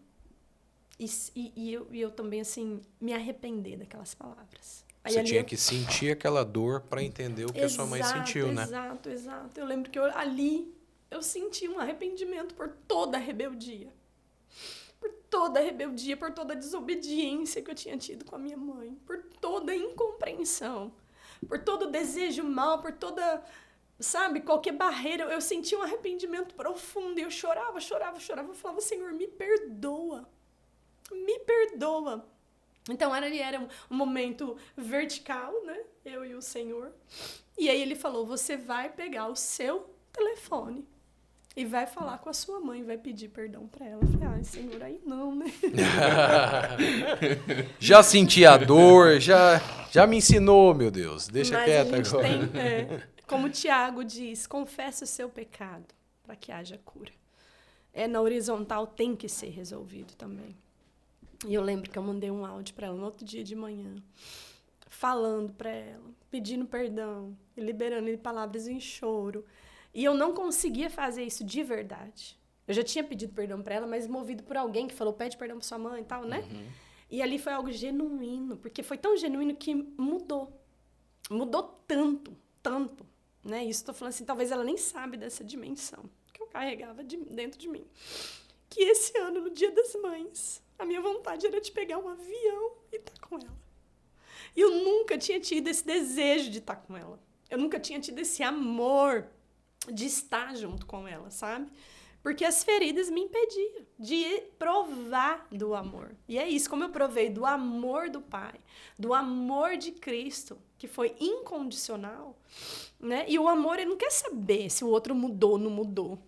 E eu também, assim, me arrepender daquelas palavras. Aí, você tinha que sentir aquela dor para entender o que a sua mãe sentiu, né? Exato. Eu lembro que ali eu senti um arrependimento por toda a rebeldia. Por toda a rebeldia, por toda a desobediência que eu tinha tido com a minha mãe. Por toda a incompreensão. Por todo o desejo mal, por toda, sabe, qualquer barreira. Eu senti um arrependimento profundo e eu chorava. Eu falava, Senhor, me perdoa. Me perdoa. Então, era um momento vertical, né? Eu e o Senhor. E aí ele falou, você vai pegar o seu telefone e vai falar com a sua mãe, vai pedir perdão pra ela. Eu falei, ai, Senhor, aí não, né? Já senti a dor, já me ensinou, meu Deus. Deixa quieto agora. Como o Tiago diz, confessa o seu pecado para que haja cura. Na horizontal tem que ser resolvido também. E eu lembro que eu mandei um áudio para ela no outro dia de manhã, falando para ela, pedindo perdão, e liberando palavras em choro. E eu não conseguia fazer isso de verdade. Eu já tinha pedido perdão para ela, mas movido por alguém que falou, pede perdão para sua mãe e tal, né? Uhum. E ali foi algo genuíno, porque foi tão genuíno que mudou. Mudou tanto, né? Isso estou falando assim, talvez ela nem sabe dessa dimensão que eu carregava dentro de mim. Que esse ano, no Dia das Mães, a minha vontade era de pegar um avião e estar com ela. E eu nunca tinha tido esse desejo de estar com ela. Eu nunca tinha tido esse amor de estar junto com ela, sabe? Porque as feridas me impediam de provar do amor. E é isso, como eu provei do amor do Pai, do amor de Cristo, que foi incondicional, né? E o amor, ele não quer saber se o outro mudou ou não mudou.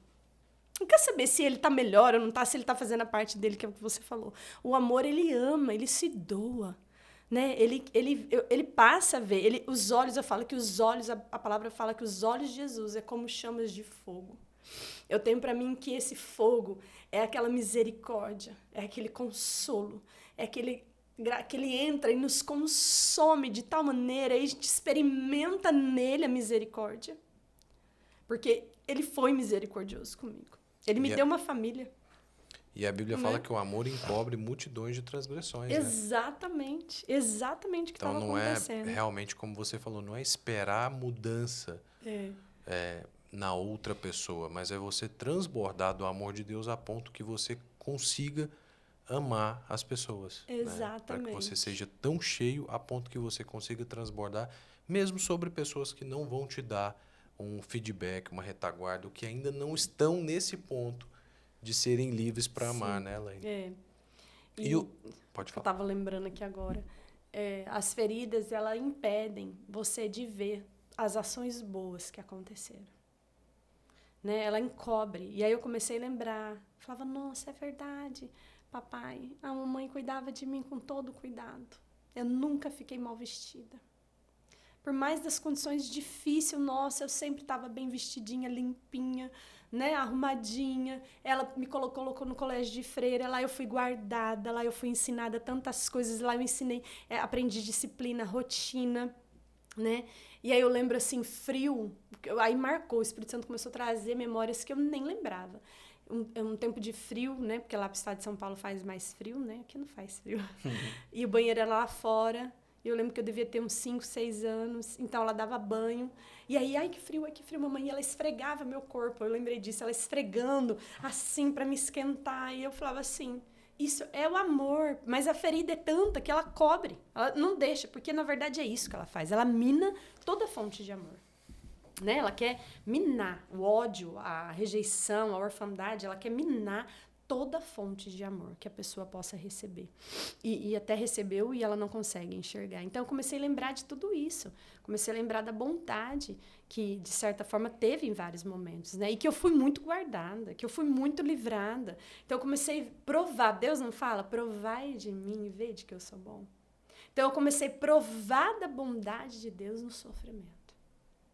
Não quer saber se ele tá melhor ou não tá, se ele tá fazendo a parte dele, que é o que você falou. O amor, ele ama, ele se doa, né? Ele passa a ver. Os olhos, eu falo que os olhos, a palavra fala que os olhos de Jesus é como chamas de fogo. Eu tenho para mim que esse fogo é aquela misericórdia, é aquele consolo, é que ele entra e nos consome de tal maneira, e a gente experimenta nele a misericórdia. Porque ele foi misericordioso comigo. Ele me deu uma família. E a Bíblia fala que o amor encobre multidões de transgressões. Exatamente. Né? Exatamente o que estava acontecendo. Então não é realmente, como você falou, não é esperar mudança na outra pessoa, mas é você transbordar do amor de Deus a ponto que você consiga amar as pessoas. Exatamente. Para que você seja tão cheio a ponto que você consiga transbordar, mesmo sobre pessoas que não vão te dar um feedback, uma retaguarda, que ainda não estão nesse ponto de serem livres para amar, né, Elaine? Pode falar. Eu estava lembrando aqui agora, as feridas, elas impedem você de ver as ações boas que aconteceram. Né? Ela encobre. E aí eu comecei a lembrar, falava, nossa, é verdade, papai, a mamãe cuidava de mim com todo cuidado. Eu nunca fiquei mal vestida. Por mais das condições difíceis, nossa, eu sempre estava bem vestidinha, limpinha, né, arrumadinha. Ela me colocou no colégio de freira, lá eu fui guardada, lá eu fui ensinada tantas coisas, lá eu ensinei, aprendi disciplina, rotina, né? E aí eu lembro assim, frio, aí marcou, o Espírito Santo começou a trazer memórias que eu nem lembrava. um tempo de frio, né? Porque lá pro estado de São Paulo faz mais frio, né? Aqui não faz frio. E o banheiro era lá fora. Eu lembro que eu devia ter uns 5, 6 anos. Então, ela dava banho. E aí, ai, que frio, mamãe. E ela esfregava meu corpo. Eu lembrei disso. Ela esfregando, assim, para me esquentar. E eu falava assim, isso é o amor. Mas a ferida é tanta que ela cobre. Ela não deixa, porque, na verdade, é isso que ela faz. Ela mina toda fonte de amor. Né? Ela quer minar o ódio, a rejeição, a orfandade. Ela quer minar toda fonte de amor que a pessoa possa receber. E até recebeu e ela não consegue enxergar. Então, eu comecei a lembrar de tudo isso. Comecei a lembrar da bondade que, de certa forma, teve em vários momentos. Né? E que eu fui muito guardada, que eu fui muito livrada. Então, eu comecei a provar. Deus não fala? Provai de mim e vede que eu sou bom. Então, eu comecei a provar da bondade de Deus no sofrimento.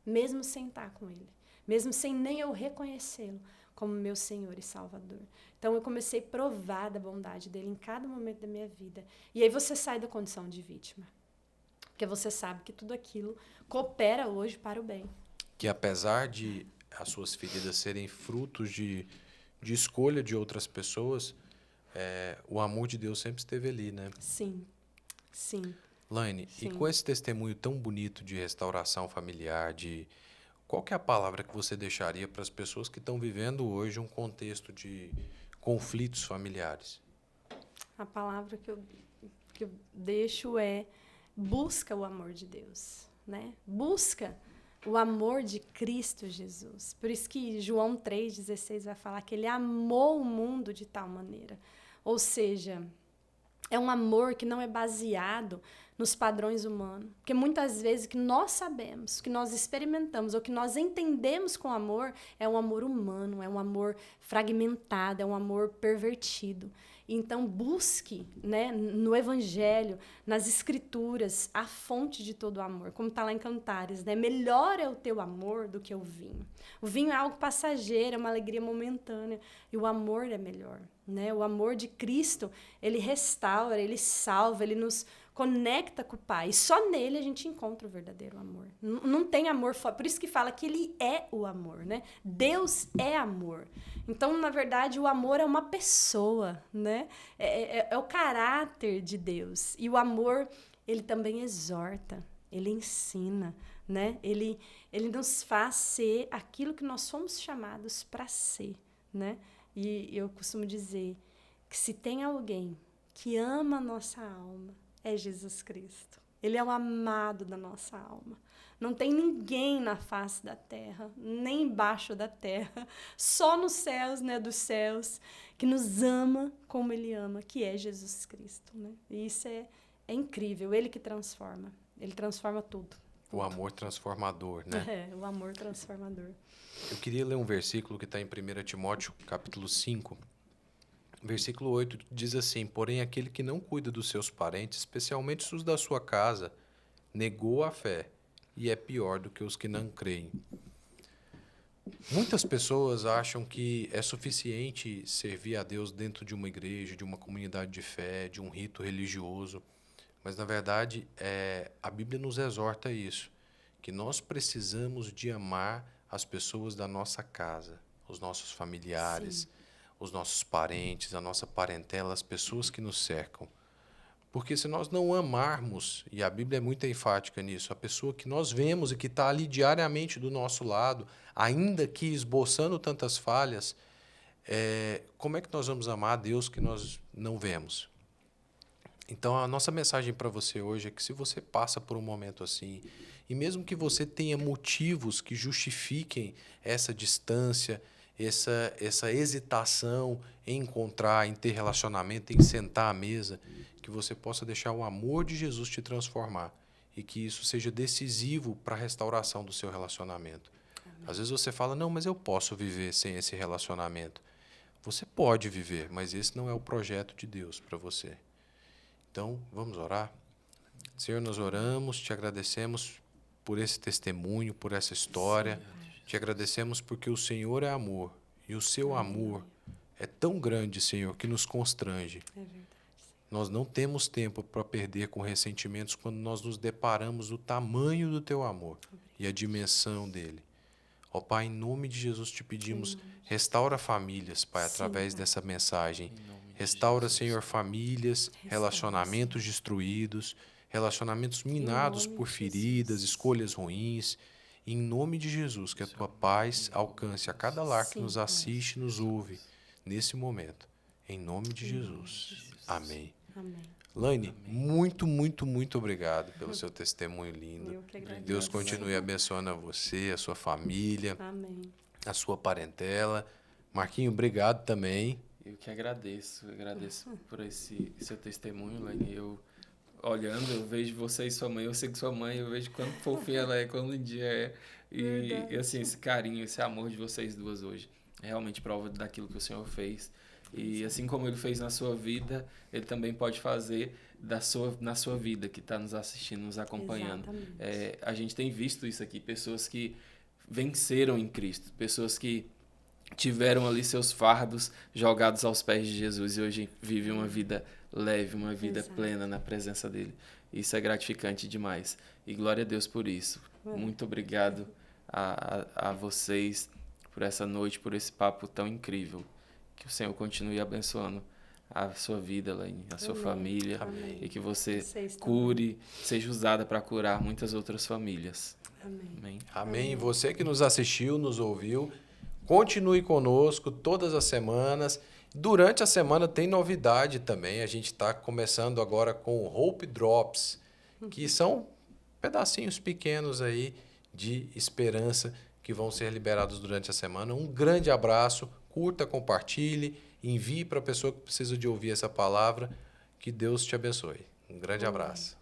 Mesmo sem estar com Ele. Mesmo sem nem eu reconhecê-lo como meu Senhor e Salvador. Então, eu comecei a provar da bondade dele em cada momento da minha vida. E aí você sai da condição de vítima. Porque você sabe que tudo aquilo coopera hoje para o bem. Que apesar de as suas feridas serem frutos de escolha de outras pessoas, o amor de Deus sempre esteve ali, né? Sim, sim. Laine, Sim. e com esse testemunho tão bonito de restauração familiar, qual que é a palavra que você deixaria para as pessoas que estão vivendo hoje um contexto de conflitos familiares? A palavra que eu deixo é busca o amor de Deus, né? Busca o amor de Cristo Jesus. Por isso que João 3,16 vai falar que ele amou o mundo de tal maneira. Ou seja, é um amor que não é baseado nos padrões humanos. Porque muitas vezes o que nós sabemos, o que nós experimentamos, ou que nós entendemos com amor, é um amor humano, é um amor fragmentado, é um amor pervertido. Então, busque, né, no Evangelho, nas Escrituras, a fonte de todo o amor. Como está lá em Cantares, né? Melhor é o teu amor do que o vinho. O vinho é algo passageiro, é uma alegria momentânea. E o amor é melhor. Né? O amor de Cristo, ele restaura, ele salva, ele nos conecta com o Pai. E só nele a gente encontra o verdadeiro amor. Não tem amor fora. Por isso que fala que ele é o amor, né? Deus é amor. Então, na verdade, o amor é uma pessoa, né? É o caráter de Deus. E o amor, ele também exorta, ele ensina, né? Ele nos faz ser aquilo que nós somos chamados para ser, né? E eu costumo dizer que se tem alguém que ama a nossa alma, é Jesus Cristo. Ele é o amado da nossa alma. Não tem ninguém na face da terra, nem embaixo da terra, só nos céus, né, dos céus, que nos ama como Ele ama, que é Jesus Cristo. Né? E isso é incrível. Ele que transforma. Ele transforma tudo. O amor transformador, né? O amor transformador. Eu queria ler um versículo que está em 1 Timóteo, capítulo 5. Versículo 8 diz assim: porém, aquele que não cuida dos seus parentes, especialmente os da sua casa, negou a fé e é pior do que os que não creem. Muitas pessoas acham que é suficiente servir a Deus dentro de uma igreja, de uma comunidade de fé, de um rito religioso. Mas, na verdade, a Bíblia nos exorta a isso, que nós precisamos de amar as pessoas da nossa casa, os nossos familiares, sim, os nossos parentes, a nossa parentela, as pessoas que nos cercam. Porque se nós não amarmos, e a Bíblia é muito enfática nisso, a pessoa que nós vemos e que está ali diariamente do nosso lado, ainda que esboçando tantas falhas, como é que nós vamos amar a Deus que nós não vemos? Então, a nossa mensagem para você hoje é que se você passa por um momento assim, e mesmo que você tenha motivos que justifiquem essa distância, essa hesitação em encontrar, em ter relacionamento, em sentar à mesa, que você possa deixar o amor de Jesus te transformar e que isso seja decisivo para a restauração do seu relacionamento. Amém. Às vezes você fala, não, mas eu posso viver sem esse relacionamento. Você pode viver, mas esse não é o projeto de Deus para você. Então, vamos orar? Senhor, nós oramos, te agradecemos por esse testemunho, por essa história. Sim. Te agradecemos porque o Senhor é amor e o seu amor é tão grande, Senhor, que nos constrange. É verdade. Nós não temos tempo para perder com ressentimentos quando nós nos deparamos o tamanho do teu amor e a dimensão dele. Ó Pai, em nome de Jesus te pedimos, restaura famílias, Pai, através dessa mensagem. Restaura, Senhor, famílias, relacionamentos destruídos, relacionamentos minados por feridas, escolhas ruins. Em nome de Jesus, que a tua paz alcance a cada lar que nos assiste e nos ouve nesse momento. Em nome de Jesus. Amém. Amém. Laine, muito, muito, muito obrigado pelo seu testemunho lindo. Eu que agradeço. Deus continue abençoando a você, a sua família, Amém. a sua parentela. Marquinho, obrigado também. Eu que agradeço por esse seu testemunho, Laine. Eu, olhando, eu vejo você e sua mãe, eu sei que sua mãe, eu vejo quanto fofinha ela é, quão lindinha é. E assim, esse carinho, esse amor de vocês duas hoje, é realmente prova daquilo que o Senhor fez. E assim como Ele fez na sua vida, Ele também pode fazer na sua vida, que está nos assistindo, nos acompanhando. A gente tem visto isso aqui, pessoas que venceram em Cristo, pessoas que tiveram ali seus fardos jogados aos pés de Jesus e hoje vivem uma vida leve, uma vida plena na presença dele. Isso é gratificante demais. E glória a Deus por isso. Muito obrigado a vocês por essa noite, por esse papo tão incrível. Que o Senhor continue abençoando a sua vida, Laine, a sua família. Amém. E que você cure, seja usada para curar muitas outras famílias. Amém. Amém. Você que nos assistiu, nos ouviu, continue conosco todas as semanas. Durante a semana tem novidade também. A gente está começando agora com o Hope Drops, que são pedacinhos pequenos aí de esperança que vão ser liberados durante a semana. Um grande abraço, curta, compartilhe, envie para a pessoa que precisa de ouvir essa palavra. Que Deus te abençoe. Um grande abraço.